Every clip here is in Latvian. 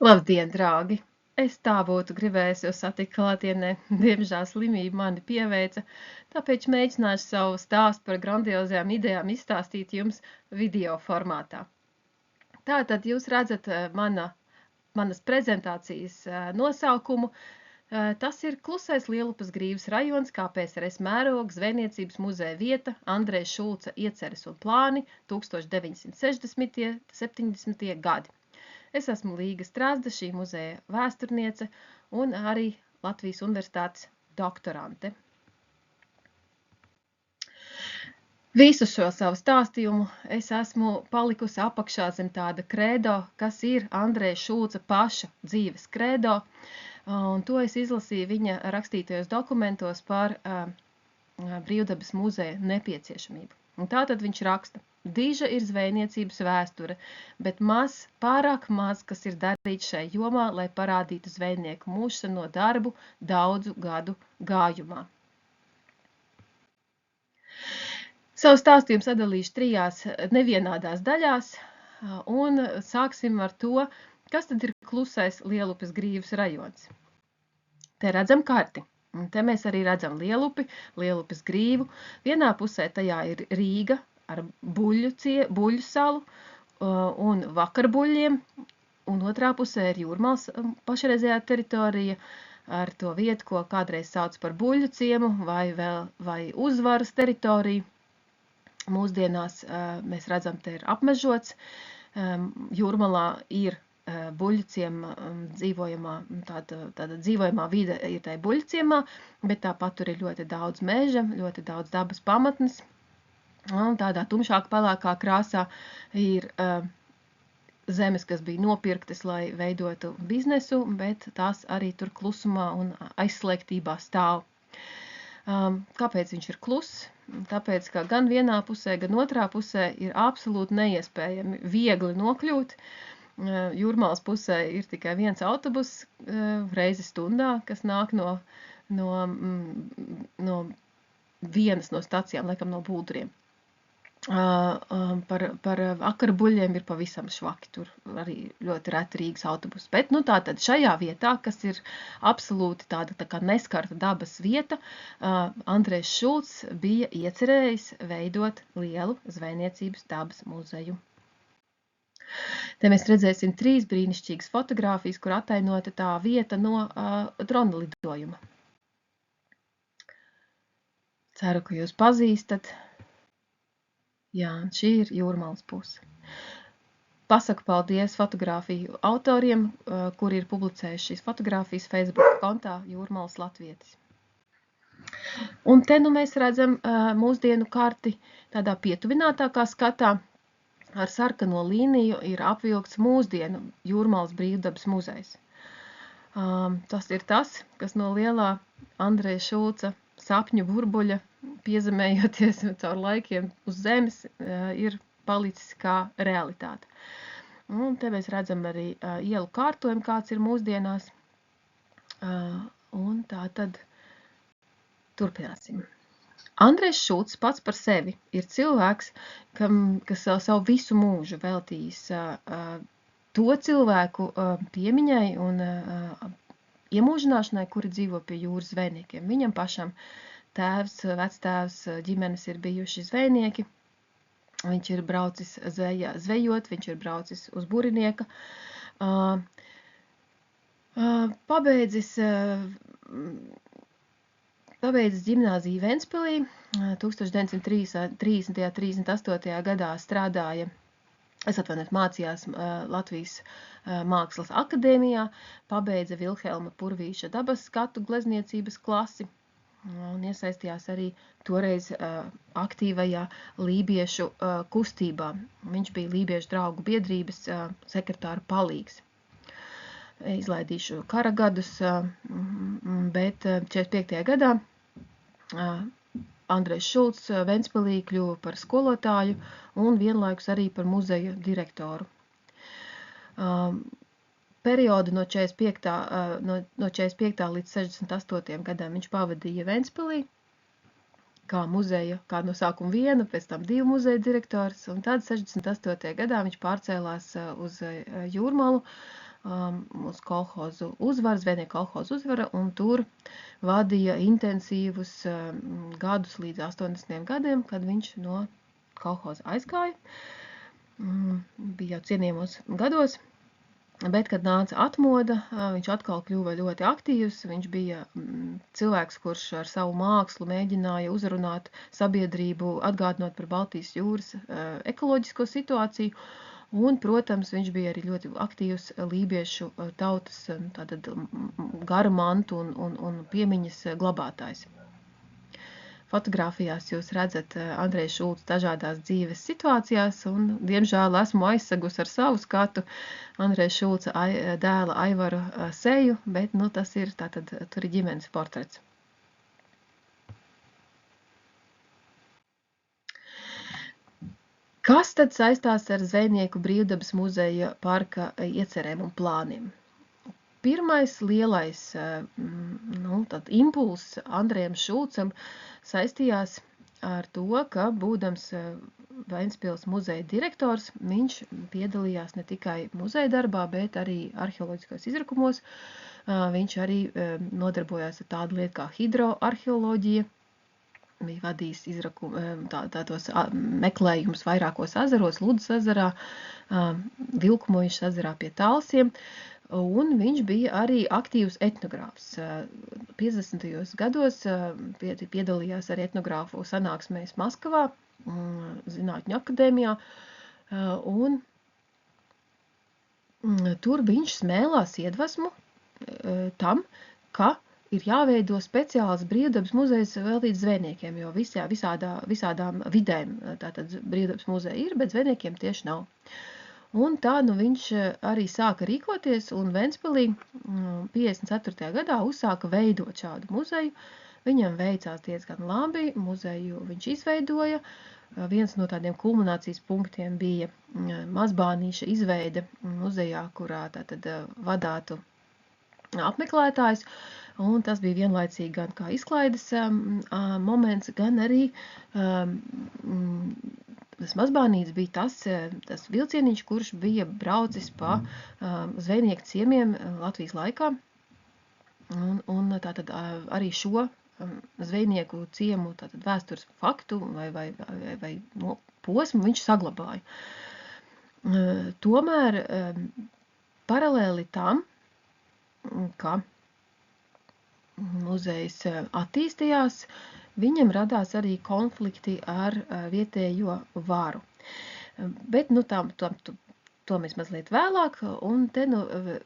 Labdien, draugi! Es tā būtu gribējis jūs satikt klātienē, diemžēl slimība mani pieveica, tāpēc mēģināšu savu stāstu par grandiozajām idejām izstāstīt jums video formātā. Tātad jūs redzat manas prezentācijas nosaukumu. Tas ir Klusais Lielupas Grīvas rajons, kā PSRS mēroga zvejniecības muzeja vieta, Andreja Šulca ieceres un plāni 1960. 70. gadi. Es esmu Līga Strazda, šī muzeja vēsturniece un arī Latvijas Universitātes doktorante. Visu šo savu stāstījumu es esmu palikusi apakšā zem tāda kredo, kas ir Andreja Šulca paša dzīves kredo, un to es izlasīju viņa rakstītajos dokumentos par Brīvdabas muzeja nepieciešamību. Un tātad viņš raksta: diža ir zvejniecības vēsture, bet pārāk maz, kas ir darīts šai jomā, lai parādītu zvejnieku mūžseno darbu daudzu gadu gājumā. Savu stāstījumu sadalīšu 3 nevienādās daļās, un sāksim ar to, kas tad ir Klusais Lielupes Grīvas rajons. Te redzam karti. Un te mēs arī redzam Lielupes Grīvu. Vienā pusē tajā ir Rīga ar Buļļu salu un Vakarbuļļiem, un otrā pusē ir Jūrmals pašreizējā teritorija ar to vietu, ko kādreiz sauc par Buļļu ciemu vai Uzvaras teritoriju. Mūsdienās mēs redzam, te ir apmežots. Jūrmalā ir Buļļuciem tāda dzīvojamā vide ir tai Buļļuciemā, bet tāpat tur ir ļoti daudz meža, ļoti daudz dabas pamatnes. Un tādā tumšāk pelēkā krāsā ir zemes, kas bija nopirktas, lai veidotu biznesu, bet tās arī tur klusumā un aizslēgtībā stāv. Kāpēc viņš ir kluss? Tāpēc, ka gan vienā pusē, gan otrā pusē ir absolūti neiespējami viegli nokļūt. Jūrmālas pusē ir tikai viens autobus reizi stundā, kas nāk no vienas no stacijām, laikam no Bulduriem. Par Vakarbuļļiem ir pavisam švaki, tur arī ļoti reti Rīgas autobus. Bet tātad šajā vietā, kas ir absolūti tāda tā kā neskarta dabas vieta, Andrejs Šulcs bija iecerējis veidot lielu zvejniecības dabas muzeju. Te mēs redzēsim 3 brīnišķīgas fotogrāfijas, kur atainota tā vieta no drona lidojuma. Ceru, ka jūs pazīstat. Jā, šī ir Jūrmalas puse. Pasaku paldies fotogrāfiju autoriem, kuri ir publicējuši šīs fotogrāfijas Facebook kontā Jūrmalas latvietis. Un te mēs redzam mūsdienu karti tādā pietuvinātākā skatā. Ar sarkano līniju ir apvilkts mūsdienu Jūrmalas Brīvdabas muzejs. Tas ir tas, kas no lielā Andreja Šulca sapņu burbuļa, piezemējoties caur laikiem uz zemes, ir palicis kā realitāte. Un te mēs redzam arī ielu kārtojumu, kāds ir mūsdienās. Un tā tad turpināsim. Andrejs Šulcs pats par sevi ir cilvēks, kas savu visu mūžu veltījis to cilvēku piemiņai un iemūžināšanai, kuri dzīvo pie jūras zvejniekiem. Viņam pašam tēvs, vectēvs, ģimenes ir bijuši zvejnieki. Viņš ir braucis zvejot, viņš ir braucis uz burinieka. Pabeidzis ģimnāziju Ventspilī, 1930. 38. gadā mācījās Latvijas Mākslas akadēmijā, pabeidza Vilhelma Purvīša dabas skatu glezniecības klasi un iesaistījās arī toreiz aktīvajā lībiešu kustībā. Viņš bija Lībiešu draugu biedrības sekretāra palīgs. Izlaidīšu kara gadus, bet 45. gadā Andrejs Šulcs Ventspilī kļuva par skolotāju un vienlaikus arī par muzeja direktoru. Periodu no 45. līdz 68. gadam viņš pavadīja Ventspilī, kā muzeja, kā no sākuma viena, pēc tam 2 muzeja direktors, un tad 68. gadā viņš pārcēlās uz Jūrmalu, uz kolhozu Uzvara, Zvejnieku kolhozu Uzvara, un tur vadīja intensīvus gadus līdz 80. gadiem, kad viņš no kolhoza aizgāja. Bija jau cienījamos gados. Bet, kad nāca atmoda, viņš atkal kļuva ļoti aktīvs. Viņš bija cilvēks, kurš ar savu mākslu mēģināja uzrunāt sabiedrību, atgādinot par Baltijas jūras ekoloģisko situāciju. Un, protams, viņš bija arī ļoti aktīvs lībiešu tautas tātad, gara mantu un piemiņas glabātājs. Fotogrāfijās jūs redzat Andreja Šulca dažādās dzīves situācijās, un, diemžēl, esmu aizsegus ar savu skatu Andreja Šulca dēla Aivaru seju, bet, nu, tas ir tātad, tur ir ģimenes portrets. Kas tad saistās ar Zvejnieku brīvdabas muzeja parka iecerēm un plāniem? Pirmais lielais impulss Andrejam Šulcam saistījās ar to, ka, būdams Ventspils muzeja direktors, viņš piedalījās ne tikai muzeja darbā, bet arī arheoloģiskos izrakumos. Viņš arī nodarbojās ar tādu lietu kā hidroarheoloģija, bija vadījis tādos meklējumus vairākos ezeros, Ludas ezerā, Vilkmojušas ezerā pie Talsiem, un viņš bija arī aktīvs etnogrāfs. 50. gados piedalījās arī etnogrāfu sanāksmēs Maskavā, Zinātņu akadēmijā, un tur viņš smēlās iedvesmu tam, ka ir jāveido speciāls brīvdabas muzejs veltīts zvejniekiem, jo visādām vidēm tātad brīvdabas muzeja ir, bet zvejniekiem tieši nav. Un tā viņš arī sāka rīkoties, un Ventspilī 54. gadā uzsāka veidot šādu muzeju. Viņam veicās diezgan labi, muzeju viņš izveidoja. Viens no tādiem kulminācijas punktiem bija Mazbānīša izveide muzejā, kurā tātad vadātu apmeklētājs. Un tas bija vienlaicīgi gan kā izklaides moments, gan arī tas Mazbānīts bija tas vilcieniņš, kurš bija braucis pa zvejnieku ciemiem Latvijas laikā. Un tātad arī šo zvejnieku ciemu tātad vēstures faktu vai posmu viņš saglabāja. Tomēr paralēli tam, ka muzejs attīstījās, viņam radās arī konflikti ar vietējo varu. Bet, to mēs mazliet vēlāk, un te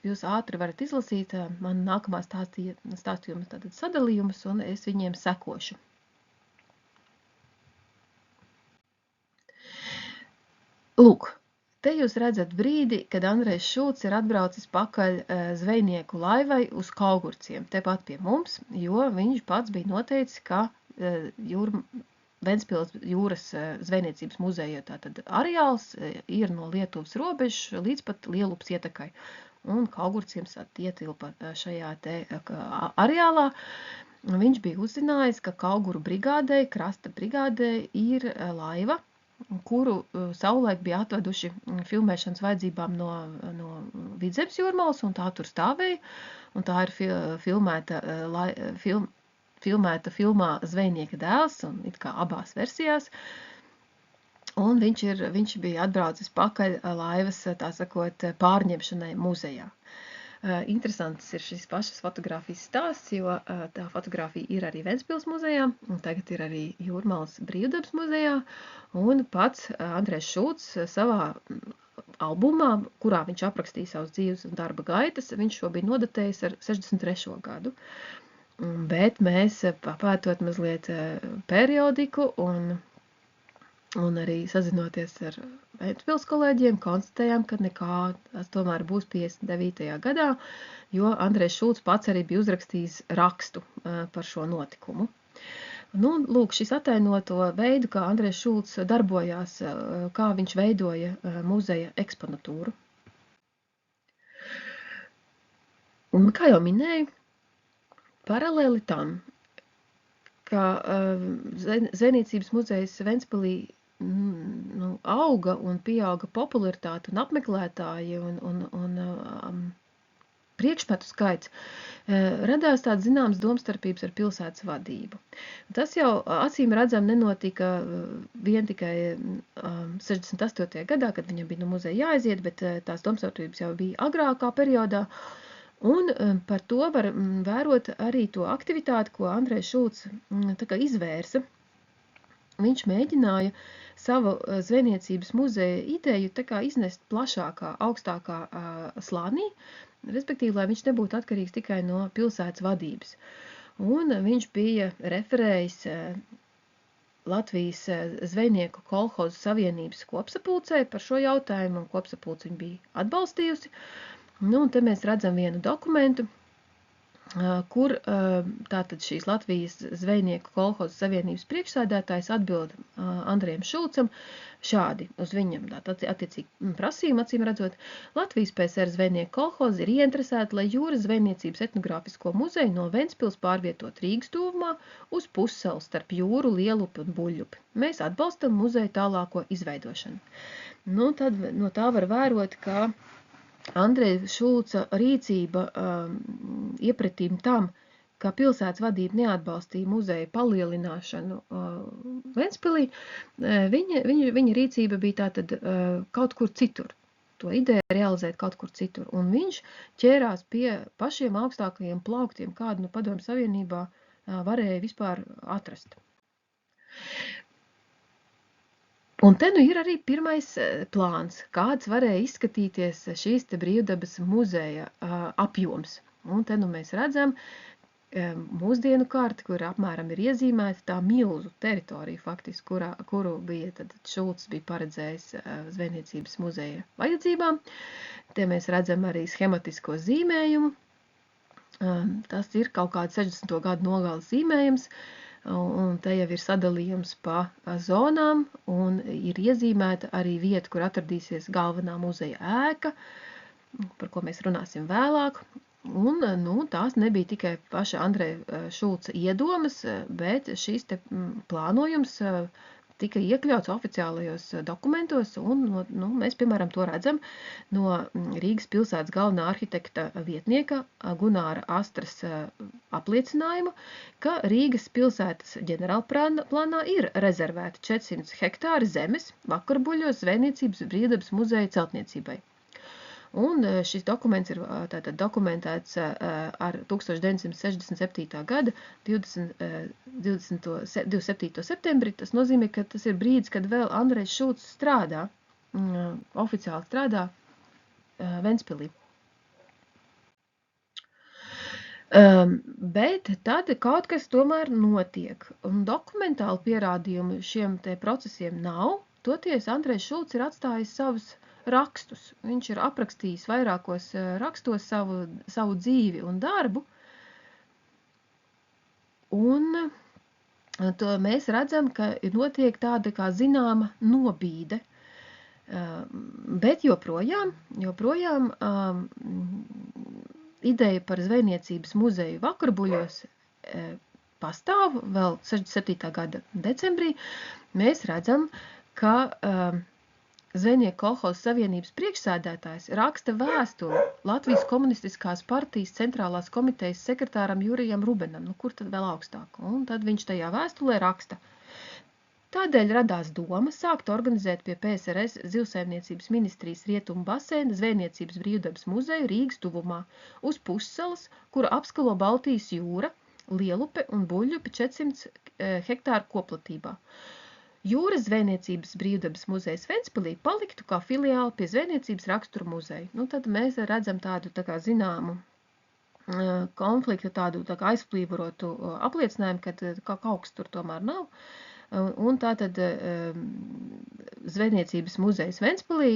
jūs ātri varat izlasīt man nākamā stāstījuma tātad sadalījumus, un es viņiem sekošu. Lūk. Te jūs redzat brīdi, kad Andrejs Šulcs ir atbraucis pakaļ zvejnieku laivai uz Kaugurciem, tepat pie mums, jo viņš pats bija noteicis, ka Ventspils jūras zvejniecības muzeja tātad areāls ir no Lietuvas robežas līdz pat Lielupas ietekai. Un Kaugurciem ietilpa šajā te areālā. Viņš bija uzzinājis, ka Kauguru brigādei, krasta brigādei ir laiva, kuru savulaik bija atveduši filmēšanas vajadzībām no Vidzemes jūrmalas, un tā tur stāvēja, un tā ir filmēta filmā Zvejnieka dēls, un it kā abās versijās, un viņš bija atbraucis pakaļ laivas, tā sakot, pārņemšanai muzejā. Interesants ir šis pašas fotogrāfijas stāsts, jo tā fotogrāfija ir arī Ventspils muzejā, un tagad ir arī Jūrmalas brīvdabas muzejā, un pats Andrejs Šulcs savā albumā, kurā viņš aprakstīja savus dzīves un darba gaitas, viņš šo bija nodatējis ar 63. gadu. Bet mēs papētot mazliet periodiku un arī sazinoties ar Ventspils kolēģiem, konstatējām, ka nekā tas tomēr būs 59. gadā, jo Andrejs Šulcs pats arī bija uzrakstījis rakstu par šo notikumu. Lūk, šis atainoto veidu, kā Andrejs Šulcs darbojās, kā viņš veidoja muzeja eksponatūru. Un, kā jau minēju, paralēli tam, ka Zvejniecības muzejs Ventspilī auga un pieauga popularitāte un apmeklētāji un priekšmetu skaits, radās tāds zināms domstarpības ar pilsētas vadību. Tas jau acīm redzam nenotika vien tikai 68. gadā, kad viņam bija no muzeja jāaiziet, bet tās domstarpības jau bija agrākā periodā. Un par to var vērot arī to aktivitāti, ko Andrejs Šulcs izvērsa. Viņš mēģināja savu zvejniecības muzeja ideju iznest plašākā, augstākā slānī, respektīvi, lai viņš nebūtu atkarīgs tikai no pilsētas vadības. Un viņš bija referējis Latvijas zvejnieku kolhozu savienības kopsapulcē par šo jautājumu, un kopsapulce viņu bija atbalstījusi. Un te mēs redzam vienu dokumentu, kur tātad šīs Latvijas zvejnieku kolhozu savienības priekšsēdētājs atbild Andrejam Šulcam šādi uz viņam, attiecīgi prasījumu, acīm redzot, Latvijas PSR zvejnieku kolhozi ir ieinteresēti, lai jūras zvejniecības etnogrāfisko muzeju no Ventspils pārvietot Rīgas tuvumā uz pussalu starp jūru, Lielupi un Buļļupi. Mēs atbalstam muzeju tālāko izveidošanu. Tad no tā var vērot, ka Andreja Šulca rīcība iepratīm tam, ka pilsētas vadība neatbalstīja muzeja palielināšanu Ventspilī, viņa rīcība bija tātad kaut kur citur. To ideju realizēt kaut kur citur. Un viņš ķērās pie pašiem augstākajiem plauktiem, kādu Padomju Savienībā varēja vispār atrast. Un te ir arī pirmais plāns, kāds varēja izskatīties šīs brīvdabas muzeja apjoms. Un te mēs redzam mūsdienu karti, kur apmēram ir iezīmēta tā milzu teritorija, faktiski, kuru bija Šulcs bija paredzējis zvejniecības muzeja vajadzībām. Te mēs redzam arī schematisko zīmējumu. Tas ir kaut kāds 60. gadu nogales zīmējums. Un te jau ir sadalījums pa zonām un ir iezīmēta arī vieta, kur atradīsies galvenā muzeja ēka, par ko mēs runāsim vēlāk. Un tās nebija tikai paša Andreja Šulca iedomas, bet šīs te plānojums tika iekļauts oficiālajos dokumentos, un mēs, piemēram, to redzam no Rīgas pilsētas galvenā arhitekta vietnieka Gunāra Astras apliecinājumu, ka Rīgas pilsētas ģenerālplānā ir rezervēti 400 hektāri zemes Vakarbuļļos zvejniecības brīvdabas muzeja celtniecībai. Un šis dokuments ir dokumentēts ar 1967. gada 27. septembri. Tas nozīmē, ka tas ir brīdis, kad vēl Andrejs Šulcs strādā, oficiāli strādā Ventspilī. Bet tad kaut kas tomēr notiek. Un dokumentāli pierādījumi šiem te procesiem nav. Toties Andrejs Šulcs ir atstājis savus rakstus. Viņš ir aprakstījis vairākos rakstos savu dzīvi un darbu. Un to mēs redzam, ka notiek tāda kā zināma nobīde. Bet joprojām ideja par zvejniecības muzeju Vakarbuļļos pastāv vēl 67. gada decembrī. Mēs redzam, ka Zvejnieku kolhozu savienības priekšsēdētājs raksta vēstuli Latvijas komunistiskās partijas centrālās komitejas sekretāram Jurijam Rubenam, kur tad vēl augstāk. Un tad viņš tajā vēstulē raksta. Tādēļ radās doma sākt organizēt pie PSRS zivsaimniecības ministrijas rietumu baseina zvejniecības brīvdabas muzeju Rīgas tuvumā uz pussalas, kura apskalo Baltijas jūra, Lielupe un Buļļupi 400 hektāru koplatībā. Jūras zvejniecības brīvdabas muzejs Ventspilī paliktu kā filiāli pie zvejniecības rakstura muzeja. Tad mēs redzam tādu zināmu konfliktu, tādu aizplīvotu apliecinājumu, ka kaut kas tur tomēr nav. Un tātad zvejniecības muzejs Ventspilī,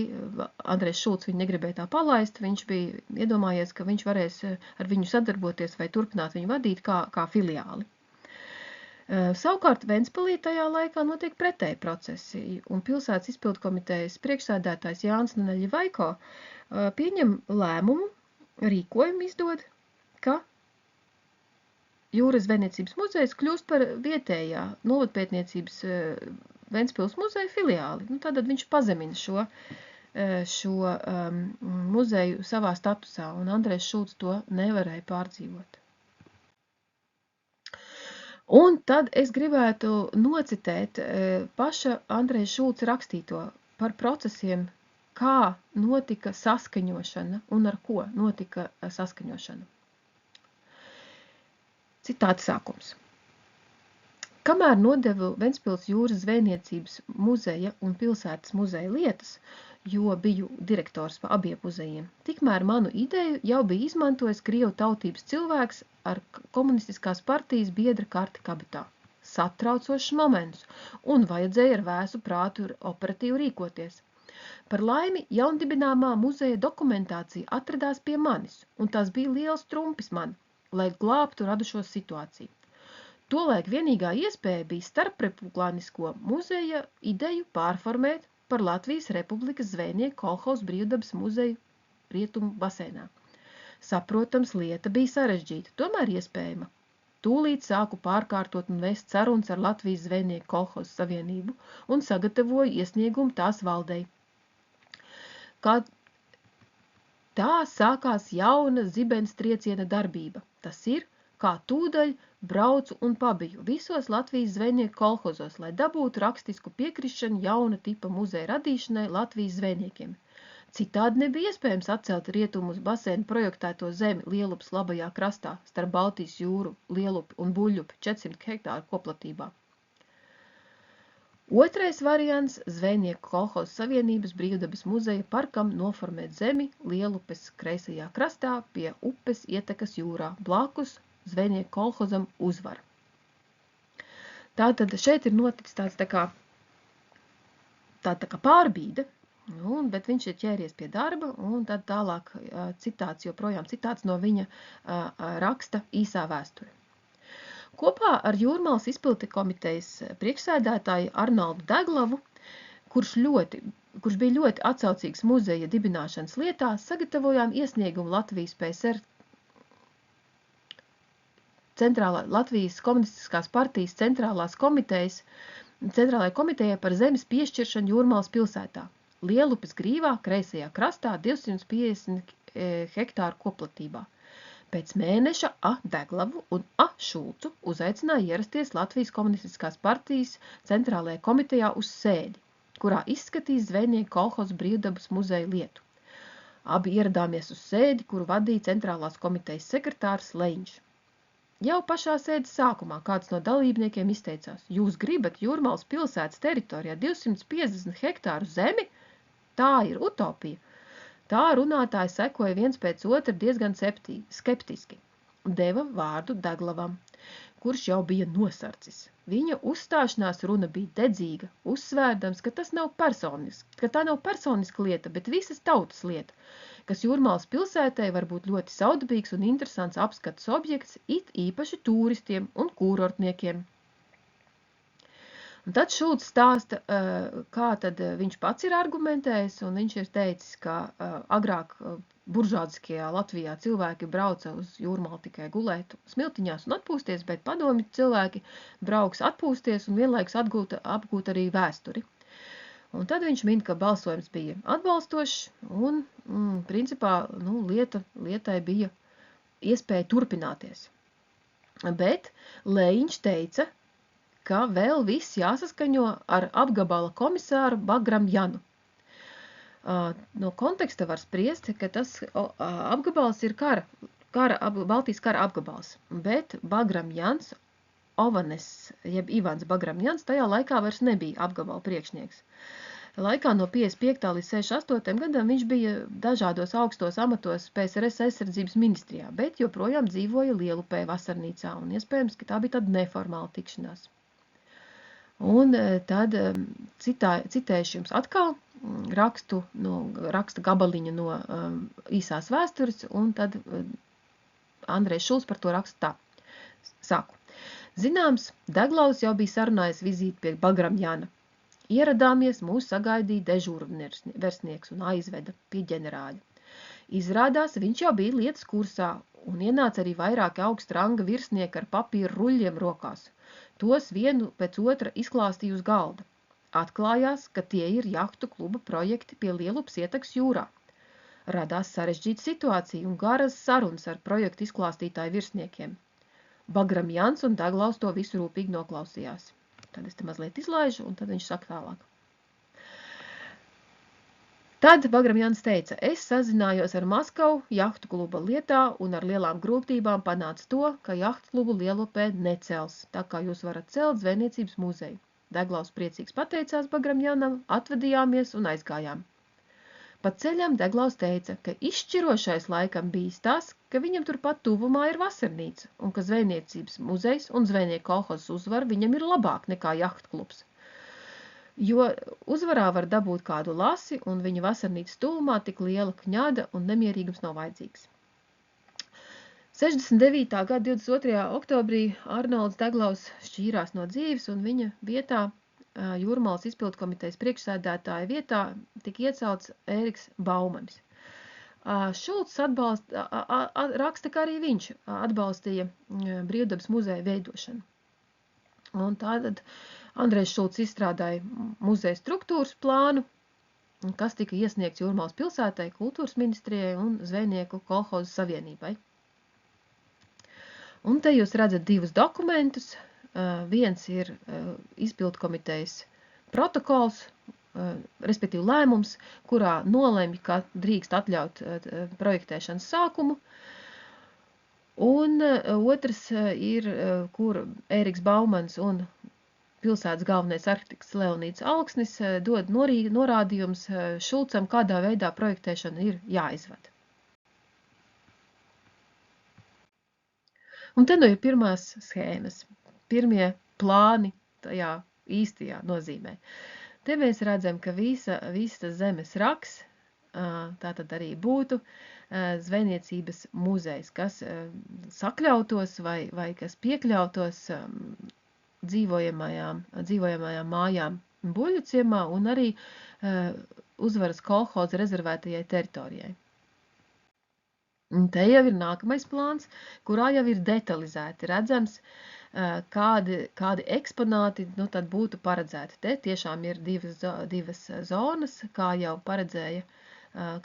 Andrejs Šulcs viņu negribēja tā palaist, viņš bija iedomājies, ka viņš varēs ar viņu sadarboties vai turpināt viņu vadīt kā filiāli. Savukārt Ventspilī tajā laikā notiek pretēji procesi, un pilsētas izpildkomitejas priekšsēdētājs Jānis Neļvaiko pieņem lēmumu, rīkojumu izdod, ka Jūras zvejniecības muzejs kļūst par vietējā novadpētniecības Ventspils muzeja filiāli. Tātad viņš pazemina šo muzeju savā statusā, un Andrejs Šulcs to nevarēja pārdzīvot. Un tad es gribētu nocitēt paša Andreja Šulca rakstīto par procesiem, kā notika saskaņošana un ar ko notika saskaņošana. Citāta sākums. Kamēr nodevu Ventspils jūras zvejniecības muzeja un pilsētas muzeja lietas, jo biju direktors pa abiem muzejiem, tikmēr manu ideju jau bija izmantojis Krievu tautības cilvēks ar komunistiskās partijas biedra karti kabatā. Satraucošs moments, un vajadzēja ar vēsu prātu operatīvi rīkoties. Par laimi jaundibināmā muzeja dokumentācija atradās pie manis, un tas bija liels trumpis man, lai glābtu radušos situāciju. Tolaik vienīgā iespēja bija starprepublikānisko muzeja ideju pārformēt par Latvijas Republikas zvejnieku kolhozu brīvdabas muzeju Rietumu basēnā. Saprotams, lieta bija sarežģīta, tomēr iespējama. Tūlīt sāku pārkārtot un vest sarunas ar Latvijas zvejnieku kolhozu savienību un sagatavoju iesniegumu tās valdei. Tā sākās jauna zibens trieciena darbība. Tas ir, kā tūdaļ braucu un pabiju visos Latvijas zvejnieku kolhozos, lai dabūtu rakstisku piekrišanu jauna tipa muzeja radīšanai Latvijas zvejniekiem. Citādi nebija iespējams atcelt Rietumu uz basēnu projektēto zemi Lielupas labajā krastā starp Baltijas jūru, Lielupi un Buļļupi 400 hektāru koplatībā. Otrais variants – zvejnieku kolhozu savienības brīvdabas muzeja parkam noformēt zemi Lielupes kreisajā krastā pie upes ietekas jūrā, blakus zvejnieku kolhozam Uzvara. Tātad šeit ir noticis tāds tā kā pārbīde, bet viņš ir ķēries pie darba, un tad tālāk citāts, joprojām citāts no viņa raksta īsā vēsture. Kopā ar Jūrmalas izpildu komitejas priekšsēdētāju Arnoldu Deglavu, kurš bija ļoti atsaucīgs muzeja dibināšanas lietā, sagatavojām iesniegumu Latvijas PSR Latvijas komunistiskās partijas centrālajai komitejai par zemes piešķiršanu Jūrmalas pilsētā. Lielupes grīvā, kreisajā krastā, 250 hektāru koplatībā. Pēc mēneša A. Deglavu un A. Šulcu uzaicināja ierasties Latvijas komunistiskās partijas centrālajā komitejā uz sēdi, kurā izskatīs zvejnieku kolhozu brīvdabas muzeja lietu. Abi ieradāmies uz sēdi, kuru vadīja centrālās komitejas sekretārs Leņš. Jau pašā sēdes sākumā kāds no dalībniekiem izteicās: jūs gribat Jūrmalas pilsētas teritorijā 250 hektāru zemi? Tā ir utopija. Tā runātāji sekoja viens pēc otra diezgan skeptiski. Deva vārdu Deglavam, kurš jau bija nosarcis. Viņa uzstāšanās runa bija dedzīga, uzsvērdams, ka tā nav personiska lieta, bet visas tautas lieta, kas Jūrmalas pilsētai var būt ļoti saudabīgs un interesants apskates objekts, it īpaši tūristiem un kūrortniekiem. Un tad Šulcs stāsta, kā tad viņš pats ir argumentējis, un viņš ir teicis, ka agrāk buržādiskajā Latvijā cilvēki brauca uz Jūrmalu tikai gulēt smiltiņās un atpūsties, bet padomju cilvēki brauks atpūsties un vienlaikus apgūt arī vēsturi. Un tad viņš min, ka balsojums bija atbalstošs un, principā, lietai bija iespēja turpināties. Bet Leņš teica, ka vēl viss jāsaskaņo ar apgabala komisāru Bagram Janu. No konteksta var spriest, ka tas apgabals ir Baltijas kara apgabals, bet Bagram Jans, Ovanes, jeb Ivans Bagram Jans, tajā laikā vairs nebija apgabala priekšnieks. Laikā no 55. līdz 68. gadam viņš bija dažādos augstos amatos PSRS aizsardzības ministrijā, bet joprojām dzīvoja Lielupē vasarnīcā, un iespējams, ka tā bija tāda neformāla tikšanās. Un tad citēšu jums atkal raksta gabaliņu no īsās vēstures, un tad Andrejs Šulcs par to raksta tā. Sāku. Zināms, Deglavs jau bija sarunājis vizīti pie Bagram Jana. Ieradāmies, mūs sagaidīja dežūru versnieks un aizveda pie ģenerāļa. Izrādās, viņš jau bija lietas kursā, un ienāca arī vairāki augsta ranga virsnieki ar papīra ruļļiem rokās. Tos vienu pēc otra izklāstīja uz galda. Atklājās, ka tie ir jahtu kluba projekti pie Lielupas ietekas jūrā. Radās sarežģīta situācija un garas sarunas ar projektu izklāstītāju virsniekiem. Bagramjans un Daglaus to visu rūpīgi noklausījās. Tad es te mazliet izlaižu, un tad viņš saka tālāk. Tad Bagramjans teica, es sazinājos ar Maskavu jahtu kluba lietā un ar lielām grūtībām panāca to, ka jahtu klubu Lielupē necels, tā kā jūs varat celt zvejniecības muzeju. Deglaus priecīgs pateicās Bagramjanam, atvadījāmies un aizgājām. Pa ceļam Deglaus teica, ka izšķirošais laikam bijis tas, ka viņam turpat tuvumā ir vasarnīca un ka zvejniecības muzejs un zvejnieku kolhozs uzvara viņam ir labāk nekā jahtu klubs. Jo uzvarā var dabūt kādu lasi, un viņa vasarnīcas tuvumā tik liela kņada un nemierīgums nav vajadzīgs. 69. gada 22. oktobrī Arnolds Deglaus šķīrās no dzīves, un viņa vietā, Jūrmalas izpildkomitejas priekšsēdētāja vietā, tika iecelts Ēriks Baumanis. Šulcs raksta, ka arī viņš atbalstīja Brīvdabas muzeja veidošanu. Un tātad Andrejs Šulcs izstrādāja muzeja struktūras plānu, kas tika iesniegts Jūrmalas pilsētai, kultūras ministrijai un zvejnieku kolhozu savienībai. Un te jūs redzat divus dokumentus. Viens ir izpildkomitejas protokols, respektīvi lēmums, kurā nolemj, ka drīkst atļaut projektēšanas sākumu. Un otrs ir, kur Ēriks Baumans un pilsētas galvenais arhitekts Leonīds Alksnis dod norādījums Šulcam, kādā veidā projektēšana ir jāizvada. Un te nu ir pirmās schēmas, pirmie plāni tajā īstajā nozīmē. Te mēs redzam, ka visa zemes raks, tātad arī būtu zvejniecības muzejs, kas sakļautos vai kas piekļautos dzīvojamajām mājām Buļļuciemā un arī uzvaras kolhoza rezervētajai teritorijai. Un te jau ir nākamais plāns, kurā jau ir detalizēti redzams, kādi eksponāti tad būtu paredzēti. Te tiešām ir divas zonas, kā jau paredzēja,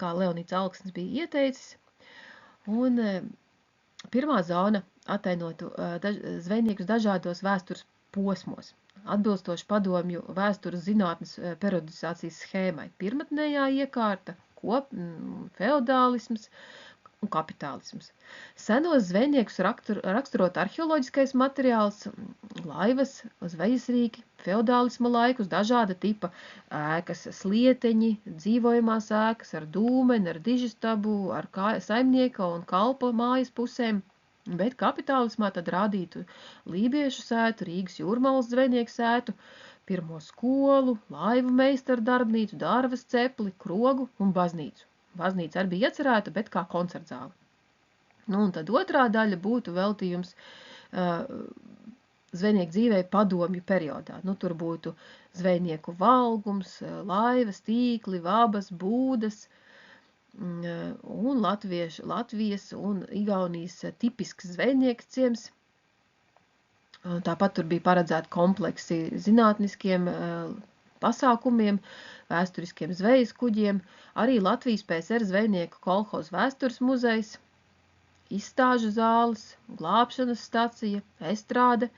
kā Leonīds Alksnis bija ieteicis. Un pirmā zona atainotu zvejniekus dažādos vēstures posmos, atbilstoši padomju vēstures zinātnes periodizācijas schēmai. Pirmatnējā iekārta, feodālisms un kapitālisms. Senos zvejniekus raksturot arheoloģiskais materiāls, laivas, zvejas rīki, feodālisma laikus, dažāda tipa ēkas, slieteņi, dzīvojamās ēkas ar dūmeni, ar dižistabu, ar saimnieka un kalpa mājas pusēm, bet kapitālismā tad rādītu lībiešu sētu, Rīgas Jūrmalas zvejnieku sētu, pirmo skolu, laivu meistaru darbnīcu, dārvas cepli, krogu un baznīcu. Baznīca arī bija iecerēta, bet kā koncertzāle. Un tad otrā daļa būtu veltījums zvejnieku dzīvei padomju periodā. Tur būtu zvejnieku valgums, laivas, tīkli, vabas, būdas un Latvijas un Igaunijas tipisks zvejnieka ciems. Tāpat tur bija paredzēti kompleksi zinātniskiem pasākumiem, vēsturiskiem zvejas kuģiem, arī Latvijas PSR zvejnieku kolhozu vēstures muzejs, izstāžu zāles, glābšanas stacija, estrāde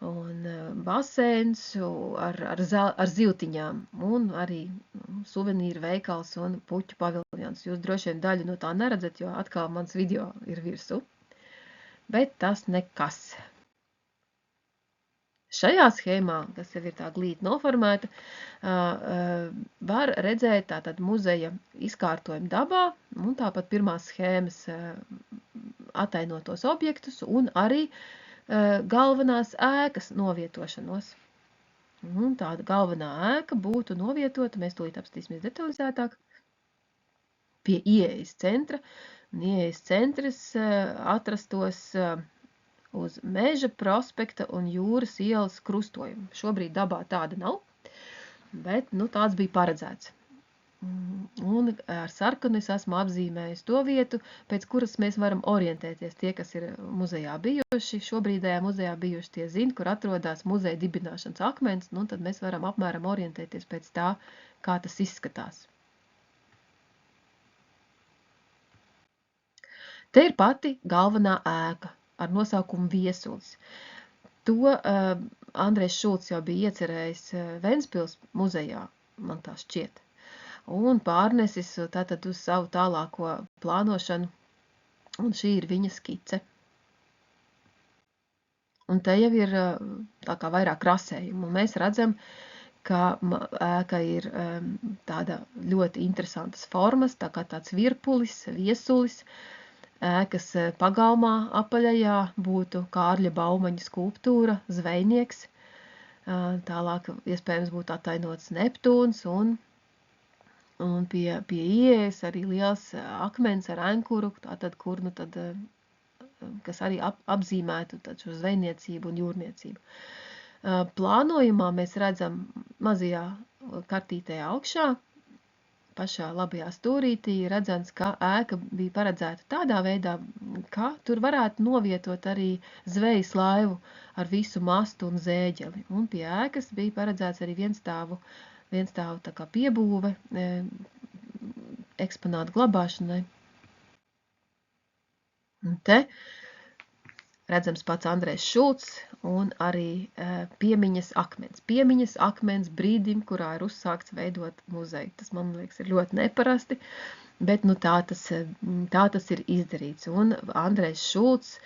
un baseins ar zivtiņām un arī suvenīru veikals un puķu paviljons. Jūs droši vien daļu no tā neredzat, jo atkal mans video ir virsū. Bet tas nekas. Šajā schēmā, kas jau ir tā glīti noformēta, var redzēt tātad muzeja izkārtojumu dabā un tāpat pirmās schēmas atainotos objektus un arī galvenās ēkas novietošanos. Un tāda galvenā ēka būtu novietota, mēs tūlīt apstīsimies detalizētāk, pie ieejas centra. Un ieejas centrs atrastos uz Meža prospekta un Jūras ielas krustojumu. Šobrīd dabā tāda nav, bet tāds bija paredzēts. Un ar sarkanu es esmu apzīmējis to vietu, pēc kuras mēs varam orientēties. Tie, kas ir muzejā bijuši, šobrīdējā muzejā bijuši, tie zina, kur atrodas muzeja dibināšanas akmens, nu tad mēs varam apmēram orientēties pēc tā, kā tas izskatās. Te ir pati galvenā ēka ar nosaukumu Viesulis. To Andrejs Šulcs jau bija iecerējis Ventspils muzejā, man tā šķiet, un pārnesis tātad uz savu tālāko plānošanu, un šī ir viņa skice. Un te jau ir tā kā vairāk krasējumu, un mēs redzam, ka ēka ir tāda ļoti interesantas formas, tā kā tāds virpulis, viesulis. Ēkas pagalmā apaļajā būtu Kārļa Baumaņa skulptūra, zvejnieks. Tālāk iespējams būtu atainots Neptūns un pie ieejas arī liels akmens ar ankuru, tātad, kur, nu tad, kas arī apzīmētu šo zvejniecību un jūrniecību. Plānojumā mēs redzam mazajā kartītē augšā, pašā labajā stūrītī redzams, ka ēka bija paredzēta tādā veidā, ka tur varētu novietot arī zvejas laivu ar visu mastu un zēģeli. Un pie ēkas bija paredzēts arī vienstāvu tā kā piebūve eksponātu glabāšanai. Un te redzams pats Andrejs Šulcs un arī piemiņas akmens. Piemiņas akmens brīdim, kurā ir uzsākts veidot muzeju. Tas, man liekas, ir ļoti neparasti, bet nu, tā tas ir izdarīts. Un Andrejs Šulcs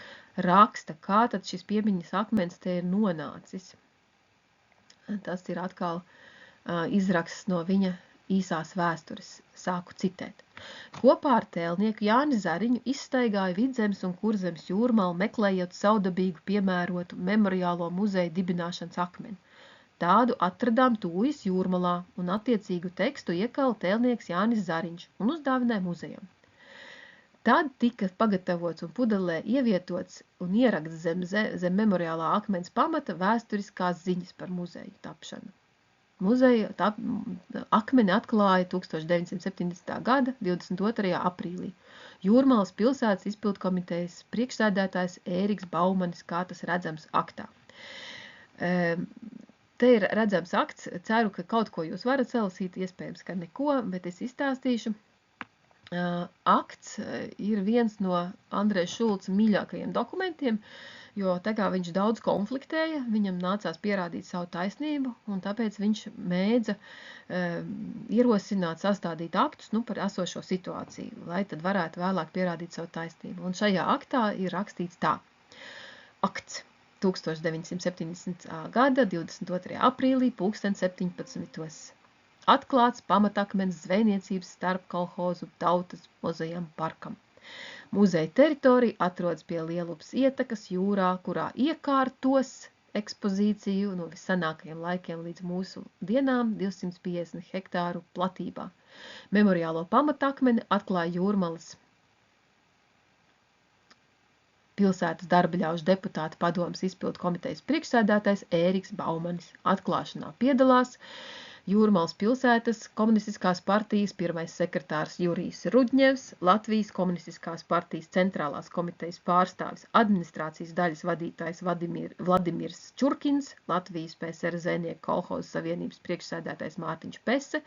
raksta, kā tad šis piemiņas akmens te ir nonācis. Tas ir atkal izraksts no viņa īsās vēstures, sāku citēt. Kopā ar tēlnieku Jāni Zariņu izstaigāja Vidzemes un Kurzemes jūrmalu, meklējot savdabīgu piemērotu memoriālo muzeja dibināšanas akmeni. Tādu atradām Tūjas jūrmalā un attiecīgu tekstu iekala tēlnieks Jānis Zariņš un uzdāvināja muzejam. Tad tika pagatavots un pudelē ievietots un ierakts zem memoriālā akmens pamata vēsturiskās ziņas par muzeju tapšanu. Muzeja akmeni atklāja 1970. gada 22. aprīlī. Jūrmalas pilsētas izpildkomitejas priekšsēdētājs Ēriks Baumanis, kā tas redzams aktā. Te ir redzams akts, ceru, ka kaut ko jūs varat salasīt, iespējams, ka neko, bet es izstāstīšu. Akts ir viens no Andreja Šulca mīļākajiem dokumentiem, jo tā kā viņš daudz konfliktēja, viņam nācās pierādīt savu taisnību, un tāpēc viņš mēdza ierosināt, sastādīt aktus par esošo situāciju, lai tad varētu vēlāk pierādīt savu taisnību. Un šajā aktā ir rakstīts tā. Akts 1970. gada 22. aprīlī 17. Atklāts pamatakmens zvejniecības starpkolhozu Tautas muzejam parkam. Muzeja teritorija atrodas pie Lielupas ietakas jūrā, kurā iekārtos ekspozīciju no vissenākajiem laikiem līdz mūsu dienām 250 hektāru platībā. Memoriālo pamatakmeni atklāja Jūrmalas pilsētas darbaļaužu deputāta padomes izpildu komitejas priekšsēdētājs Ēriks Baumanis. Atklāšanā piedalās Jūrmalas pilsētas komunistiskās partijas pirmais sekretārs Jurijs Rudņevs, Latvijas komunistiskās partijas centrālās komitejas pārstāvis administrācijas daļas vadītājs Vladimirs Čurkins, Latvijas PSR zvejnieku kolhoza savienības priekšsēdētājs Mārtiņš Pese,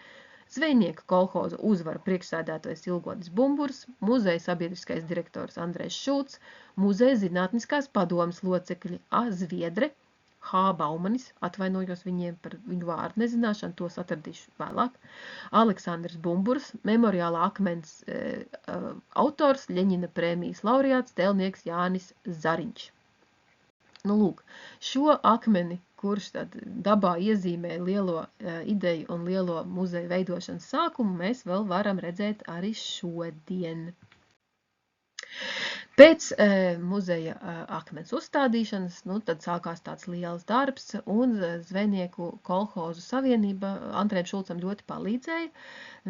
zvejnieku kolhoza uzvaru priekšsēdētājs Ilgodis Bumburs, muzeja sabiedriskais direktors Andrejs Šulcs, muzeja zinātniskās padomes locekļi A. Zviedre, H. Baumanis, atvainojos viņiem par viņu vārdu nezināšanu, tos atradīšu vēlāk. Aleksandrs Bumburs, memoriālā akmens autors, Ļeņina prēmijas laureāts, tēlnieks Jānis Zariņš. Nu, lūk, šo akmeni, kurš tad dabā iezīmē lielo ideju un lielo muzeju veidošanas sākumu, mēs vēl varam redzēt arī šodien. Pēc muzeja akmens uzstādīšanas, tad sākās tāds liels darbs, un zvejnieku kolhozu savienība Andrejam Šulcam ļoti palīdzēja.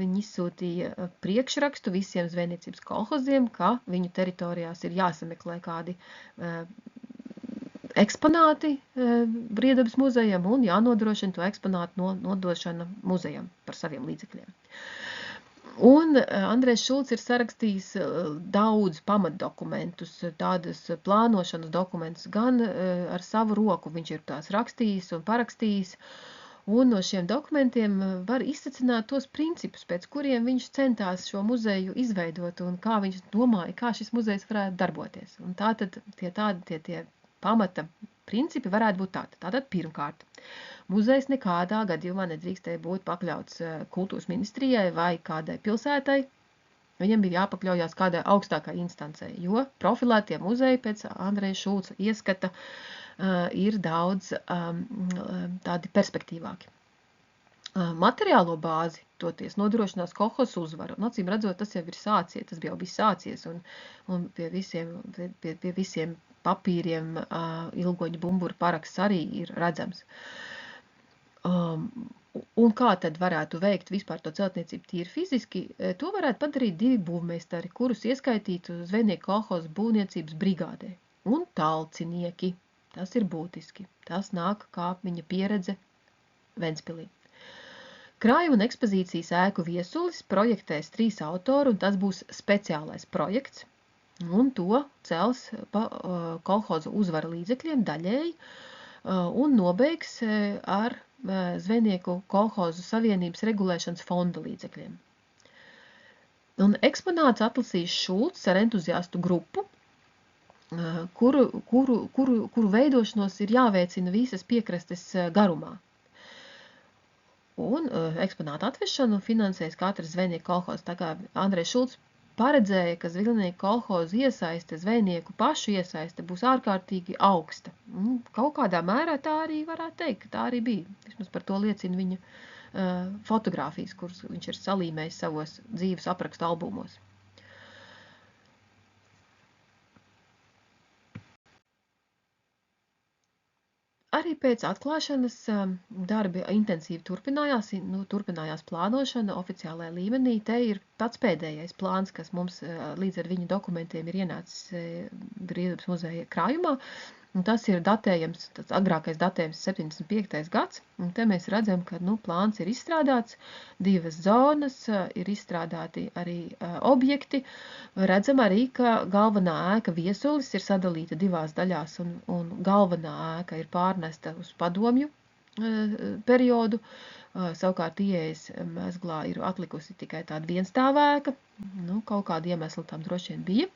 Viņi izsūtīja priekšrakstu visiem zvejniecības kolhoziem, ka viņu teritorijās ir jāsameklē kādi eksponāti Briedabas muzejam un jānodrošina to eksponātu nodošana muzejam par saviem līdzekļiem. Un Andrejs Šulcs ir sarakstījis daudz pamatdokumentus, tādas plānošanas dokumentus, gan ar savu roku viņš ir tās rakstījis un parakstījis, un no šiem dokumentiem var izsacināt tos principus, pēc kuriem viņš centās šo muzeju izveidot un kā viņš domāja, kā šis muzejs varētu darboties. Un tātad tie pamata principi varētu būt tādi. Tātad pirmkārt, muzejs nekādā gadījumā nedrīkstēja būt pakļauts kultūras ministrijai vai kādai pilsētai. Viņam bija jāpakļaujās kādai augstākai instancei, jo profilētie muzeji pēc Andreja Šulca ieskata ir daudz tādi perspektīvāki. Materiālo bāzi toties nodrošinās kolhozs uzvaru. Acīm redzot, tas jau ir sācies, tas jau bija sācies, un pie visiem papīriem Ilgoņa Bumbura paraksts arī ir redzams. Un kā tad varētu veikt vispār to celtniecību tīri fiziski? To varētu padarīt divi būvmeistari, kurus ieskaitītu zvejnieku kolhoza būvniecības brigādē. Un talcinieki. Tas ir būtiski. Tas nāk kā viņa pieredze Ventspilī. Krājuma un ekspozīcijas ēku viesulis projektēs 3 autori, un tas būs speciālais projekts. Un to cels kolhoza uzvara līdzekļiem daļēji un nobeigs ar zvejnieku kolhozu savienības regulēšanas fonda līdzekļiem. Un eksponāts atlasīs Šulcs ar entuziastu grupu, kuru veidošanos ir jāveicina visas piekrastes garumā. Un eksponātu atvešanu finansēs katrs zvejnieku kolhozs. Tā kā Andrejs Šulcs paredzēja, ka zvejnieku kolhozu iesaiste, zvejnieku pašu iesaiste būs ārkārtīgi augsta. Kaut kādā mērā tā arī varētu teikt, ka tā arī bija. Vismaz par to liecina viņa fotogrāfijas, kuras viņš ir salīmējis savos dzīves aprakstu albumos. Arī pēc atklāšanas darbi intensīvi turpinājās plānošana oficiālajā līmenī. Te ir pats pēdējais plāns, kas mums līdz ar viņa dokumentiem ir ienācis Brīvības muzeja krājumā. Un tas ir datējams, tas agrākais datējums 75. gads. Un te mēs redzam, ka plāns ir izstrādāts, 2 zonas, ir izstrādāti arī objekti. Redzam arī, ka galvenā ēka viesulis ir sadalīta 2 daļās, un galvenā ēka ir pārnesta uz padomju periodu. Savukārt ieejas mezglā ir atlikusi tikai tāda vienstāvēka. Kaut kāda iemesla tam droši vien bija.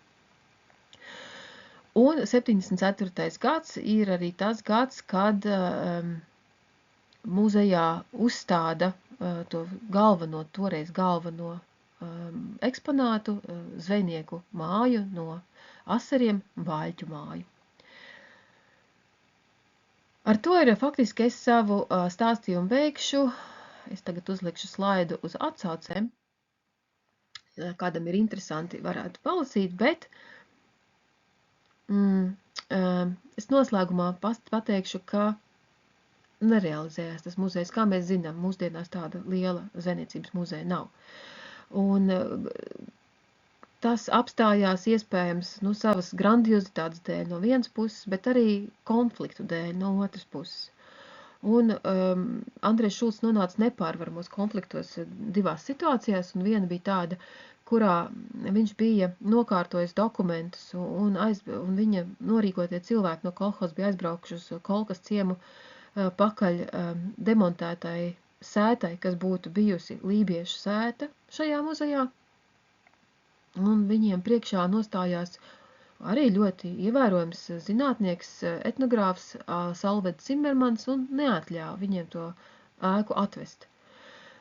Un 74. gads ir arī tas gads, kad muzejā uzstāda to toreiz galveno eksponātu, zvejnieku māju no asariem, Bāļķu māju. Ar to ir faktiski es savu stāstījumu beigšu. Es tagad uzlikšu slaidu uz atsaucēm. Kādam ir interesanti, varētu palasīt, bet es noslēgumā pateikšu, ka nerealizējās tas muzejs. Kā mēs zinām, mūsdienās tāda liela zvejniecības muzeja nav. Un tas apstājās iespējams savas grandiozitātes dēļ no vienas puses, bet arī konfliktu dēļ no otras puses. Un Andrejs Šulcs nonāca nepārvaramos konfliktos 2 situācijās, un viena bija tāda, kurā viņš bija nokārtojis dokumentus, un viņa norīkotie cilvēki no kolhozas bija aizbraukuši uz Kolkas ciemu pakaļ demontētai sētai, kas būtu bijusi lībiešu sēta šajā muzejā. Un viņiem priekšā nostājās arī ļoti ievērojams zinātnieks, etnogrāfs Salveds Cimermans un neatļāva viņiem to ēku atvest.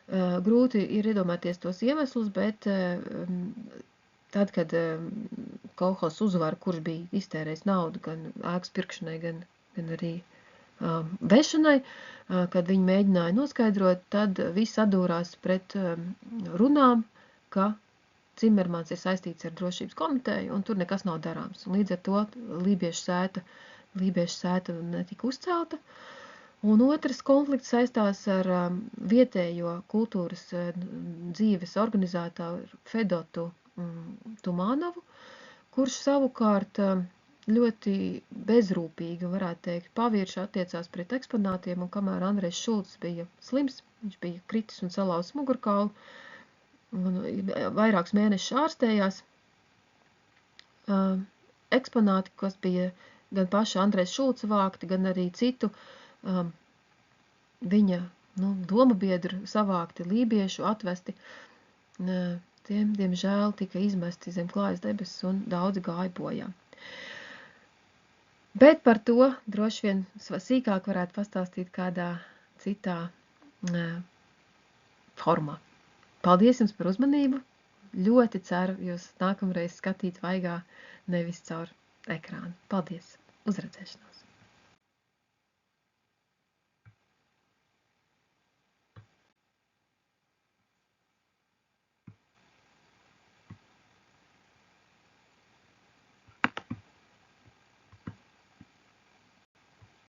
Grūti ir iedomāties tos iemeslus, bet tad, kad kolhozs uzvara, kurš bija iztērējis naudu gan ēkas pirkšanai, gan arī vešanai, kad viņi mēģināja noskaidrot, tad viss atdūrās pret runām, ka Cimermans ir saistīts ar drošības komiteju, un tur nekas nav darāms. Un līdz ar to lībiešu sēta netika uzcelta. Un otrs konflikts saistās ar vietējo kultūras dzīves organizētāju Fedotu Tumānovu, kurš savukārt ļoti bezrūpīgi, varētu teikt, pavirši attiecās pret eksponātiem, un kamēr Andrejs Šulcs bija slims, viņš bija kritis un salauzis mugurkaulu, un vairākus mēnešus ārstējās. Eksponāti, kas bija gan paša Andrēs Šulca vākti, gan arī citu viņa doma biedru savākti, lībiešu atvesti, tiem, diemžēl, tika izmesti zem klājas debesis un daudzi gāja bojā. Bet par to droši vien sīkāk varētu pastāstīt kādā citā formā. Paldies jums par uzmanību! Ļoti ceru jūs nākamreiz skatīt vaigā, nevis caur ekrānu. Paldies! Uz redzēšanos!